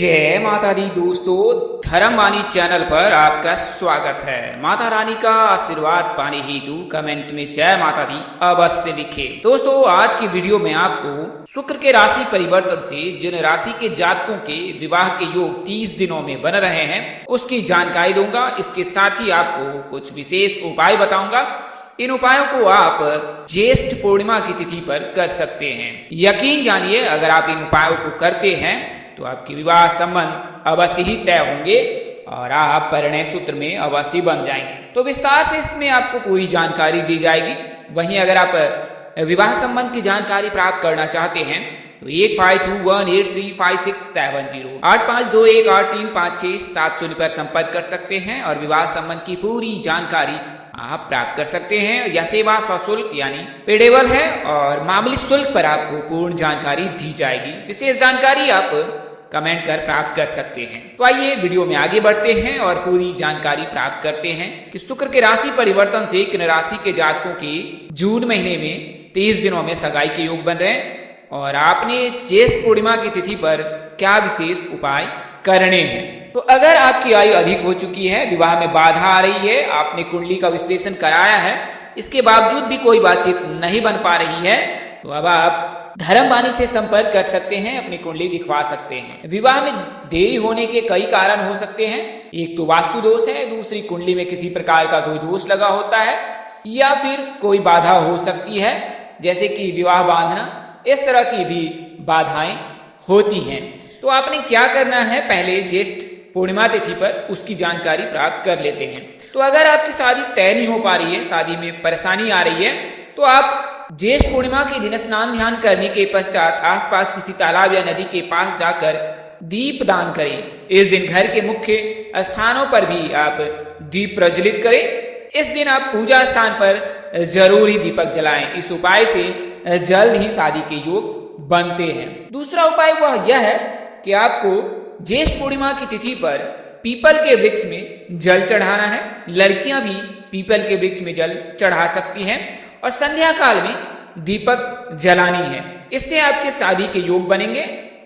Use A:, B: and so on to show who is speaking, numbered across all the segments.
A: जय माता दी दोस्तों, धर्मवाणी चैनल पर आपका स्वागत है। माता रानी का आशीर्वाद पाने हेतु कमेंट में जय माता दी अवश्य लिखे। दोस्तों, आज की वीडियो में आपको शुक्र के राशि परिवर्तन से जिन राशि के जातकों के विवाह के योग 30 दिनों में बन रहे हैं उसकी जानकारी दूंगा। इसके साथ ही आपको कुछ विशेष उपाय बताऊंगा। इन उपायों को आप ज्येष्ठ पूर्णिमा की तिथि पर कर सकते हैं। यकीन जानिए, अगर आप इन उपायों को करते हैं तो आपके विवाह संबंध अवश्य ही तय होंगे और आप परिणय सूत्र में अवश्य बन जाएंगे। तो विस्तार से इसमें आपको पूरी जानकारी दी जाएगी। वहीं अगर आप विवाह संबंध की जानकारी प्राप्त करना चाहते हैं तो 8521835670 8521835670 पर संपर्क कर सकते हैं और विवाह संबंध की पूरी जानकारी आप प्राप्त कर सकते हैं। यह सेवा सशुल्क यानी पेडेबल है और मामूली शुल्क पर आपको पूर्ण जानकारी दी जाएगी। विशेष जानकारी आप कमेंट कर प्राप्त कर सकते हैं। तो आइए वीडियो में आगे बढ़ते हैं और पूरी जानकारी प्राप्त करते हैं कि शुक्र के राशि परिवर्तन से किन राशि के जातकों के जून महीने में 30 दिनों में सगाई के योग बन रहे हैं और आपने ज्येष्ठ पूर्णिमा की तिथि पर क्या विशेष उपाय करने हैं। तो अगर आपकी आयु अधिक हो चुकी है, विवाह में बाधा आ रही है, आपने कुंडली का विश्लेषण कराया है, इसके बावजूद भी कोई बातचीत नहीं बन पा रही है, तो अब आप धर्मवाणी से संपर्क कर सकते हैं, अपनी कुंडली दिखवा सकते हैं। विवाह में देरी होने के कई कारण हो सकते हैं। एक तो वास्तु दोष है, दूसरी कुंडली में किसी प्रकार का कोई दोष लगा होता है या फिर कोई बाधा हो सकती है, जैसे कि विवाह बांधना, इस तरह की भी बाधाएं होती हैं। तो आपने क्या करना है, पहले ज्येष्ठ पूर्णिमा तिथि पर उसकी जानकारी प्राप्त कर लेते हैं। तो अगर आपकी शादी तय नहीं हो पा रही है, शादी में परेशानी आ रही है, तो आप ज्येष्ठ पूर्णिमा के दिन स्नान ध्यान करने के पश्चात आसपास किसी तालाब या नदी के पास जाकर दीप दान करें। इस दिन घर के मुख्य स्थानों पर भी आप दीप प्रज्वलित करें। इस दिन आप पूजा स्थान पर जरूर ही दीपक जलाएं। इस उपाय से जल्द ही शादी के योग बनते हैं। दूसरा उपाय वह यह है कि आपको ज्येष्ठ पूर्णिमा की तिथि पर पीपल के वृक्ष में जल चढ़ाना है। लड़कियां भी पीपल के वृक्ष में जल चढ़ा सकती हैं और संध्या काल में दीपक जलानी है। इससे आपके शादी के योग बनेंगे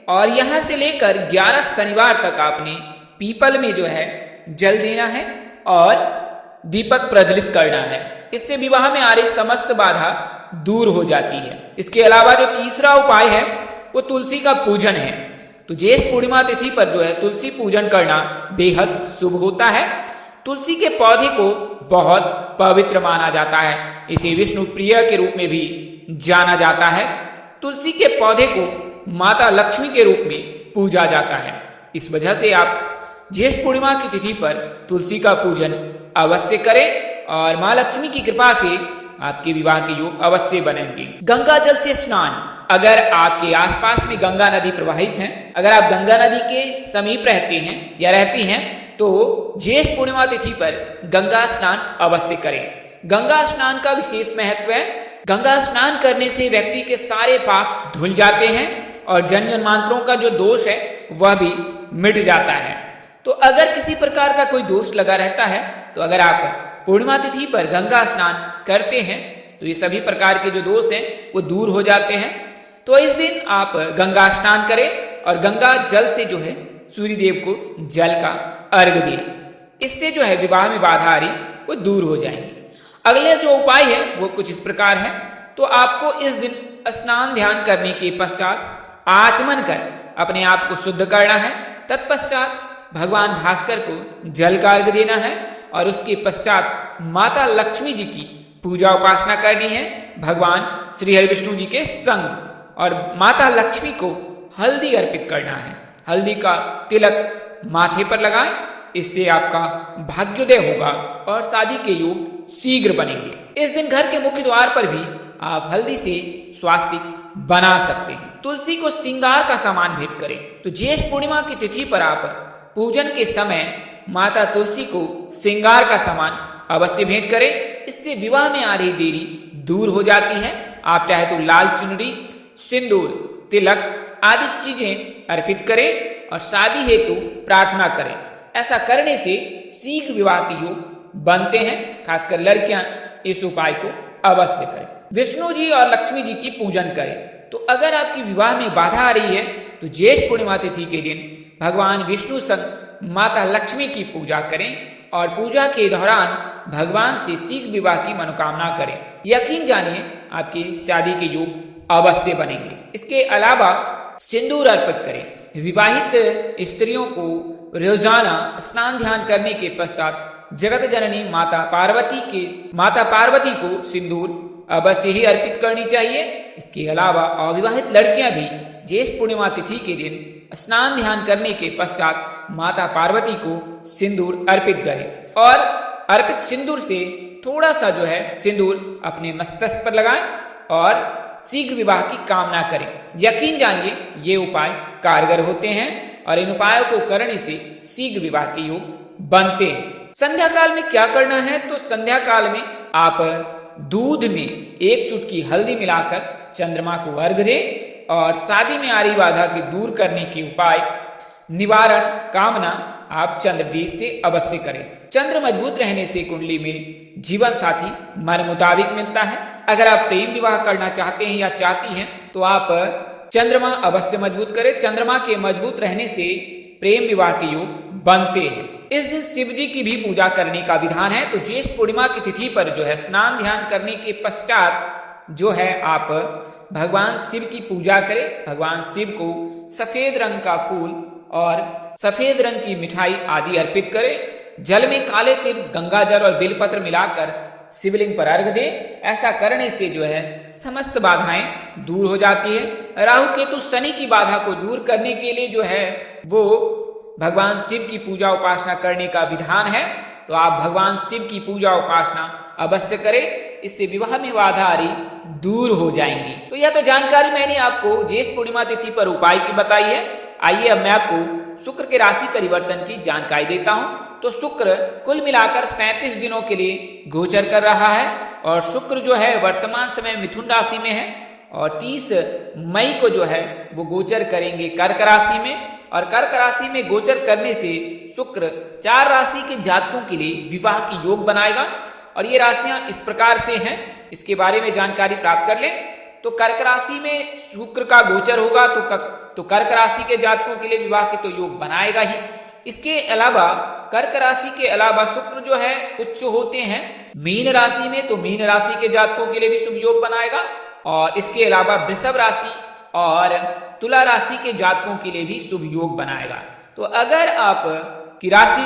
A: और यहां से लेकर 11 शनिवार तक आपने पीपल में जो है जल देना है और दीपक प्रज्वलित करना है। इससे विवाह में आ रही समस्त बाधा दूर हो जाती है। इसके अलावा जो तीसरा उपाय है वो तुलसी का पूजन है। तो ज्येष्ठ पूर्णिमा तिथि पर जो है तुलसी पूजन करना बेहद शुभ होता है। तुलसी के पौधे को बहुत पवित्र माना जाता है। इसे विष्णु प्रिय के रूप में भी जाना जाता है। तुलसी के पौधे को माता लक्ष्मी के रूप में पूजा जाता है। इस वजह से आप ज्येष्ठ पूर्णिमा की तिथि पर तुलसी का पूजन अवश्य करें और माँ लक्ष्मी की कृपा से आपके विवाह के योग अवश्य बनेंगे। गंगा जल से स्नान, अगर आपके आसपास में गंगा नदी प्रवाहित है, अगर आप गंगा नदी के समीप रहते हैं या रहती हैं तो ज्येष्ठ पूर्णिमा तिथि पर गंगा स्नान अवश्य करें। गंगा स्नान का विशेष महत्व है। गंगा स्नान करने से व्यक्ति के सारे पाप धुल जाते हैं और जन्म जन्मांतरों का जो दोष है वह भी मिट जाता है। तो अगर किसी प्रकार का कोई दोष लगा रहता है तो अगर आप पूर्णिमा तिथि पर गंगा स्नान करते हैं तो ये सभी प्रकार के जो दोष हैं वो दूर हो जाते हैं। तो इस दिन आप गंगा स्नान करें और गंगा जल से जो है सूर्य देव को जल का अर्घ दें। इससे जो है विवाह में बाधा आ रही वो दूर हो जाएंगी। अगले जो उपाय है वो कुछ इस प्रकार है। तो आपको इस दिन स्नान ध्यान करने के पश्चात आचमन कर अपने आप को शुद्ध करना है। तत्पश्चात भगवान भास्कर को जल का अर्घ देना है और उसके पश्चात माता लक्ष्मी जी की पूजा उपासना करनी है भगवान श्री हरि विष्णु जी के संग, और माता लक्ष्मी को हल्दी अर्पित करना है। हल्दी का तिलक माथे पर लगाएं। इससे आपका भाग्योदय होगा और शादी के योग शीघ्र बनेंगे। इस दिन घर के मुख्य द्वार पर भी आप हल्दी से स्वास्तिक बना सकते हैं। तुलसी को श्रृंगार का सामान भेंट करें। तो ज्येष्ठ पूर्णिमा की तिथि पर आप पूजन के समय माता तुलसी को श्रृंगार का सामान अवश्य भेंट करें। इससे विवाह में आ रही देरी दूर हो जाती है। आप चाहे तो लाल चुनरी, सिंदूर, तिलक आदि चीजें अर्पित करें और शादी हेतु प्रार्थना करें। ऐसा करने से शीघ्र विवाह के योग बनते हैं। खासकर लड़कियां इस उपाय को अवश्य करें। विष्णु जी और लक्ष्मी जी की पूजन करें। तो अगर आपकी विवाह में बाधा आ रही है तो ज्येष्ठ पूर्णिमा तिथि के दिन भगवान विष्णु संग माता लक्ष्मी की पूजा करें और पूजा के दौरान भगवान से शीघ्र विवाह की मनोकामना करें। यकीन जानिए आपकी शादी के योग अवश्य बनेंगे। इसके अलावा सिंदूर अर्पित करें। विवाहित स्त्रियों को रोजाना स्नान ध्यान करने के पश्चात जगत जननी माता पार्वती को सिंदूर अवश्य ही अर्पित करनी चाहिए। इसके अलावा अविवाहित लड़कियां भी ज्येष्ठ पूर्णिमा तिथि के दिन स्नान ध्यान करने के पश्चात माता पार्वती को सिंदूर अर्पित करें और अर्पित सिंदूर से थोड़ा सा सिंदूर अपने मस्तक पर लगाएं और शीघ्र विवाह की कामना करें। यकीन जानिए ये उपाय कारगर होते हैं और इन उपायों को करने से शीघ्र विवाह के योग बनते हैं। संध्या काल में क्या करना है, तो संध्या काल में आप दूध में 1 चुटकी हल्दी मिलाकर चंद्रमा को अर्घ दें और शादी में आ रही बाधा के दूर करने के उपाय निवारण कामना आप चंद्रदेश से अवश्य करें। चंद्र मजबूत रहने से कुंडली में जीवन साथी मन मुताबिक मिलता है। अगर आप प्रेम विवाह करना चाहते हैं या चाहती हैं तो आप चंद्रमा अवश्य मजबूत करें। चंद्रमा के मजबूत रहने से प्रेम विवाह के योग बनते हैं। इस दिन शिव जी की भी पूजा करने का विधान है। तो ज्येष्ठ पूर्णिमा की तिथि पर स्नान ध्यान करने के पश्चात आप भगवान शिव की पूजा करें। भगवान शिव को सफेद रंग का फूल और सफेद रंग की मिठाई आदि अर्पित करें। जल में काले तिल, गंगा जल और बेलपत्र मिलाकर शिवलिंग पर अर्घ दें। ऐसा करने से समस्त बाधाएं दूर हो जाती है। राहु केतु शनि की बाधा को दूर करने के लिए वो भगवान शिव की पूजा उपासना करने का विधान है। तो आप भगवान शिव की पूजा उपासना अवश्य करें। इससे विवाह में बाधा आ रही दूर हो जाएंगी। तो यह तो जानकारी मैंने आपको ज्येष्ठ पूर्णिमा तिथि पर उपाय की बताई है। आइए अब मैं आपको शुक्र के राशि परिवर्तन की जानकारी देता हूं। तो शुक्र कुल मिलाकर 37 दिनों के लिए गोचर कर रहा है और शुक्र वर्तमान समय मिथुन राशि में है और 30 मई को वो गोचर करेंगे कर्क राशि में। और कर्क राशि में गोचर करने से शुक्र 4 राशि के जातकों के लिए विवाह की योग बनाएगा और ये राशियां इस प्रकार से हैं, इसके बारे में जानकारी प्राप्त कर लें। तो कर्क राशि में शुक्र का गोचर होगा तो कर्क राशि के जातकों के लिए विवाह के तो योग बनाएगा ही। इसके अलावा कर्क राशि के अलावा शुक्र उच्च होते हैं मीन राशि में, तो मीन राशि के जातकों के लिए भी शुभ योग बनाएगा। और इसके अलावा वृषभ राशि और तुला राशि के जातकों के लिए भी शुभ योग बनाएगा। तो अगर आप की राशि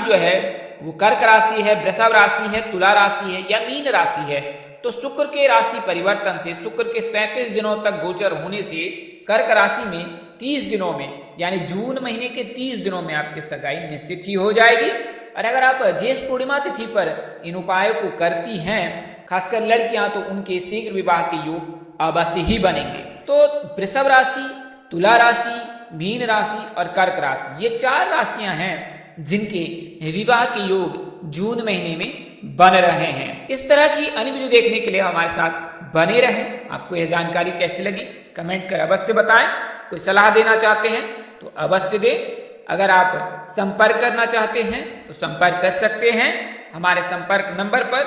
A: वो कर्क राशि है, वृषभ राशि है, तुला राशि है या मीन राशि है, तो शुक्र के राशि परिवर्तन से शुक्र के 37 दिनों तक गोचर होने से कर्क राशि में 30 दिनों में यानी जून महीने के 30 दिनों में आपकी सगाई निश्चित ही हो जाएगी। और अगर आप ज्येष्ठ पूर्णिमा तिथि पर इन उपायों को करती हैं, खासकर लड़कियां, तो उनके शीघ्र विवाह के योग अवश्य ही बनेंगे। तो वृषभ राशि, तुला राशि, मीन राशि और कर्क राशि ये 4 राशियां हैं जिनके विवाह के योग जून महीने में बन रहे हैं। इस तरह की अन्य वीडियो देखने के लिए हमारे साथ बने रहें। आपको यह जानकारी कैसी लगी कमेंट कर अवश्य बताएं। कोई सलाह देना चाहते हैं तो अवश्य दें। अगर आप संपर्क करना चाहते हैं तो संपर्क कर सकते हैं हमारे संपर्क नंबर पर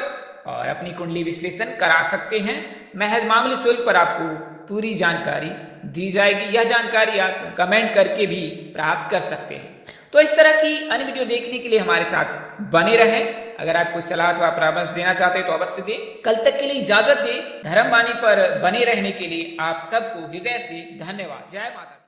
A: और अपनी कुंडली विश्लेषण करा सकते हैं। महज मामूली शुल्क पर आपको पूरी जानकारी दी जाएगी। यह जानकारी आप कमेंट करके भी प्राप्त कर सकते हैं। तो इस तरह की अन्य वीडियो देखने के लिए हमारे साथ बने रहें। अगर आप कोई सलाह अथवा परामर्श देना चाहते हैं तो अवश्य दें। कल तक के लिए इजाजत दें। धर्मवाणी पर बने रहने के लिए आप सबको हृदय से धन्यवाद। जय माता।